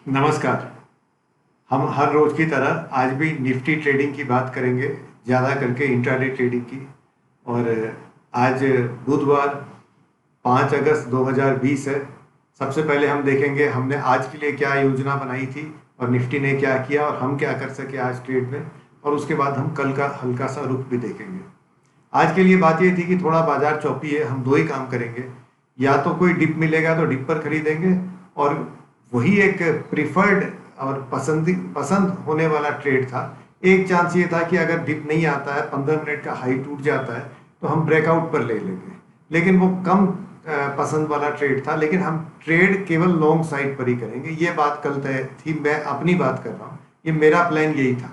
नमस्कार। हम हर रोज की तरह आज भी निफ्टी ट्रेडिंग की बात करेंगे, ज़्यादा करके इंट्राडे ट्रेडिंग की। और आज बुधवार 5 अगस्त 2020 है। सबसे पहले हम देखेंगे हमने आज के लिए क्या योजना बनाई थी और निफ्टी ने क्या किया और हम क्या कर सके आज ट्रेड में। और उसके बाद हम कल का हल्का सा रुख भी देखेंगे। आज के लिए बात ये थी कि थोड़ा बाजार चौपी है, हम दो ही काम करेंगे। या तो कोई डिप मिलेगा तो डिप पर खरीदेंगे, और वही एक प्रिफर्ड और पसंद होने वाला ट्रेड था। एक चांस ये था कि अगर डिप नहीं आता है, 15 मिनट का हाई टूट जाता है, तो हम ब्रेकआउट पर ले लेंगे। लेकिन वो कम पसंद वाला ट्रेड था, लेकिन हम ट्रेड केवल लॉन्ग साइड पर ही करेंगे। ये बात कल तय थी, मैं अपनी बात कर रहा हूँ, ये मेरा प्लान यही था।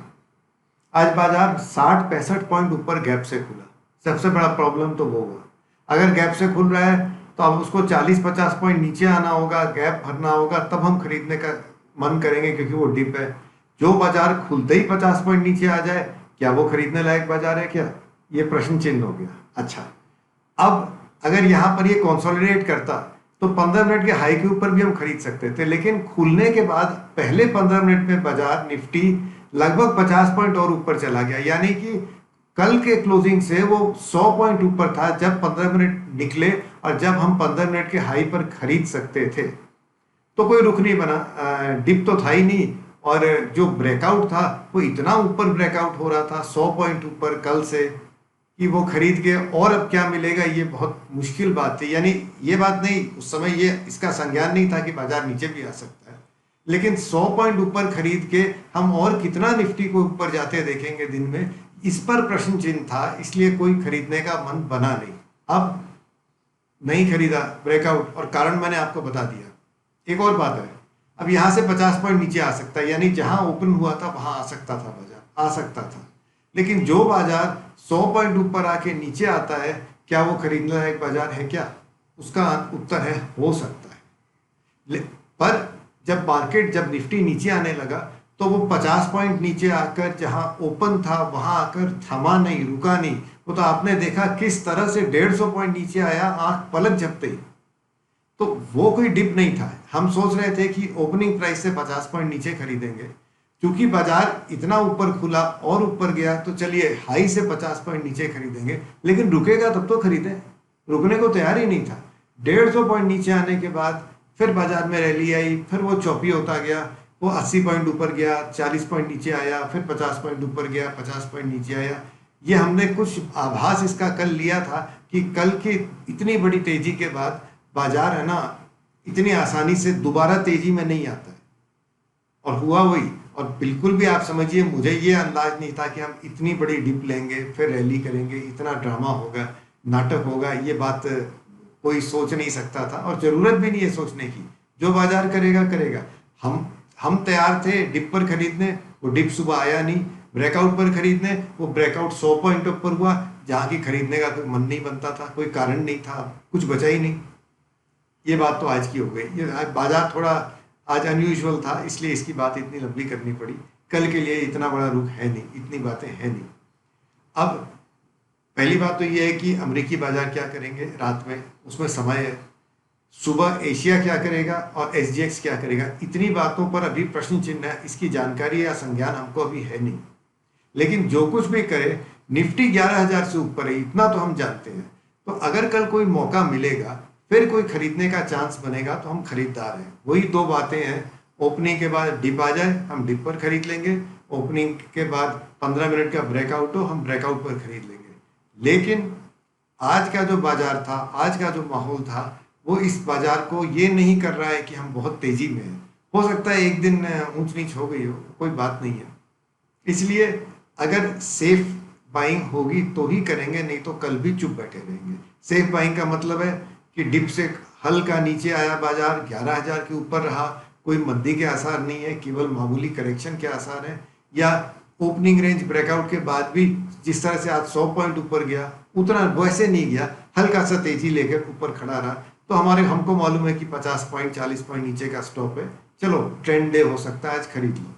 आज बाजार 60-65 पॉइंट ऊपर गैप से खुला। सबसे बड़ा प्रॉब्लम तो वो हुआ, अगर गैप से खुल रहा है तो अब उसको 40-50 पॉइंट नीचे आना होगा, गैप भरना होगा, तब हम खरीदने का मन करेंगे, क्योंकि वो डिप है। जो बाजार खुलते ही 50 पॉइंट नीचे आ जाए, क्या वो खरीदने लायक बाजार है क्या? ये प्रश्न चिन्ह हो गया। अच्छा, अब अगर यहाँ पर ये कंसोलिडेट करता तो 15 मिनट के हाई के ऊपर भी हम खरीद सकते थे, लेकिन खुलने के बाद पहले 15 मिनट में बाजार निफ्टी लगभग 50 पॉइंट और ऊपर चला गया। यानी कि कल के क्लोजिंग से वो 100 पॉइंट ऊपर था जब 15 मिनट निकले, और जब हम 15 मिनट के हाई पर खरीद सकते थे तो कोई रुख नहीं बना। डिप तो था ही नहीं, और जो ब्रेकआउट था वो इतना ऊपर ब्रेकआउट हो रहा था 100 पॉइंट ऊपर कल से, कि वो खरीद के और अब क्या मिलेगा, ये बहुत मुश्किल बात थी। यानी ये बात नहीं, उस समय ये इसका संज्ञान नहीं था कि बाजार नीचे भी आ सकता है, लेकिन 100 पॉइंट ऊपर खरीद के हम और कितना निफ्टी को ऊपर जाते देखेंगे दिन में, इस पर प्रश्न चिन्ह था। इसलिए कोई खरीदने का मन बना नहीं। अब नहीं खरीदा, ब्रेकआउट, और कारण मैंने आपको बता दिया। एक और बात है, अब यहाँ से 50 पॉइंट नीचे आ सकता है, यानी जहां ओपन हुआ था वहां आ सकता था बाजार, आ सकता था। लेकिन जो बाजार 100 पॉइंट ऊपर आके नीचे आता है, क्या वो खरीदने लायक बाजार है क्या? उसका उत्तर है हो सकता है। पर जब निफ्टी नीचे आने लगा, तो वो 50 पॉइंट नीचे आकर जहां ओपन था वहां आकर थमा नहीं, रुका नहीं। वो तो आपने देखा किस तरह से 150 पॉइंट नीचे आया आंख पलक झपते ही। तो वो कोई डिप नहीं था। हम सोच रहे थे कि ओपनिंग प्राइस से 50 पॉइंट नीचे खरीदेंगे, क्योंकि बाजार इतना ऊपर खुला और ऊपर गया, तो चलिए हाई से 50 पॉइंट नीचे खरीदेंगे, लेकिन रुकेगा तब तो खरीदें। रुकने को तैयार ही नहीं था। 150 पॉइंट नीचे आने के बाद फिर बाजार में रैली आई, फिर वो चौपी होता गया। वो 80 पॉइंट ऊपर गया, 40 पॉइंट नीचे आया, फिर 50 पॉइंट ऊपर गया, 50 पॉइंट नीचे आया। ये हमने कुछ आभास इसका कल लिया था कि कल की इतनी बड़ी तेजी के बाद बाजार है ना, इतनी आसानी से दोबारा तेजी में नहीं आता है। और हुआ वही। और बिल्कुल भी आप समझिए, मुझे ये अंदाज नहीं था कि हम इतनी बड़ी डिप लेंगे, फिर रैली करेंगे, इतना ड्रामा होगा, नाटक होगा। ये बात कोई सोच नहीं सकता था, और जरूरत भी नहीं है सोचने की। जो बाजार करेगा करेगा। हम तैयार थे डिप पर खरीदने, वो डिप सुबह आया नहीं। ब्रेकआउट पर खरीदने, वो ब्रेकआउट 100 पॉइंट ऊपर हुआ, जहाँ की खरीदने का कोई मन नहीं बनता था, कोई कारण नहीं था, कुछ बचा ही नहीं। ये बात तो आज की हो गई। ये बाजार थोड़ा आज अनयूजुअल था, इसलिए इसकी बात इतनी लंबी करनी पड़ी। कल के लिए इतना बड़ा रुख है नहीं, इतनी बातें हैं नहीं। अब पहली बात तो ये है कि अमेरिकी बाजार क्या करेंगे रात में, उसमें समय है। सुबह एशिया क्या करेगा और एसजीएक्स क्या करेगा, इतनी बातों पर अभी प्रश्न चिन्ह है। इसकी जानकारी या संज्ञान हमको अभी है नहीं। लेकिन जो कुछ भी करे, निफ्टी 11,000 से ऊपर है, इतना तो हम जानते हैं। तो अगर कल कोई मौका मिलेगा, फिर कोई खरीदने का चांस बनेगा, तो हम खरीदार हैं। वही दो बातें हैं। ओपनिंग के बाद डिप आ जाए, हम डिप पर खरीद लेंगे। ओपनिंग के बाद 15 मिनट का ब्रेकआउट हो, हम ब्रेकआउट पर खरीद लेंगे। लेकिन आज का जो बाजार था, आज का जो माहौल था, वो इस बाजार को ये नहीं कर रहा है कि हम बहुत तेजी में हैं। हो सकता है एक दिन ऊंच नीच हो गई हो, कोई बात नहीं है। इसलिए अगर सेफ बाइंग होगी तो ही करेंगे, नहीं तो कल भी चुप बैठे रहेंगे। सेफ बाइंग का मतलब है कि डिप से हल्का नीचे आया बाजार, 11,000 के ऊपर रहा, कोई मंदी के आसार नहीं है, केवल मामूली करेक्शन के आसार हैं। या ओपनिंग रेंज ब्रेकआउट के बाद भी जिस तरह से आज 100 पॉइंट ऊपर गया, उतना वैसे नहीं गया, हल्का सा तेजी लेकर ऊपर खड़ा रहा, तो हमको मालूम है कि 50 पॉइंट 40 पॉइंट नीचे का स्टॉप है। चलो ट्रेंड डे हो सकता है, आज खरीद लो।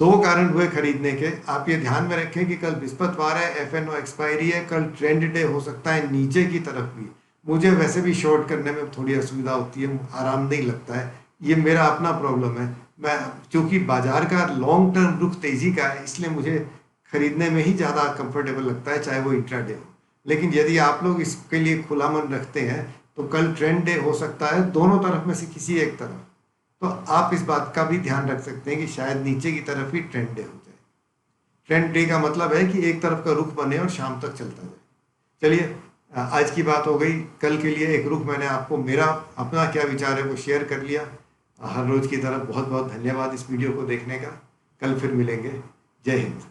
दो कारण हुए खरीदने के। आप ये ध्यान में रखें कि कल बृहस्पतिवार है, एफएनओ एक्सपायरी है, कल ट्रेंड डे हो सकता है नीचे की तरफ भी। मुझे वैसे भी शॉर्ट करने में थोड़ी असुविधा होती है, आराम नहीं लगता है ये मेरा अपना प्रॉब्लम है। मैं चूंकि बाजार का लॉन्ग टर्म रुख तेजी का है, इसलिए मुझे खरीदने में ही ज़्यादा कंफर्टेबल लगता है, चाहे वो इंट्राडे हो। लेकिन यदि आप लोग इसके लिए खुला मन रखते हैं तो कल ट्रेंड डे हो सकता है दोनों तरफ में से किसी एक तरफ। तो आप इस बात का भी ध्यान रख सकते हैं कि शायद नीचे की तरफ ही ट्रेंड डे हो जाए। ट्रेंड डे का मतलब है कि एक तरफ का रुख बने और शाम तक चलता जाए। चलिए, आज की बात हो गई। कल के लिए एक रुख मैंने आपको मेरा अपना क्या विचार है वो शेयर कर लिया। हर रोज की तरह बहुत बहुत धन्यवाद इस वीडियो को देखने का। कल फिर मिलेंगे। जय हिंद।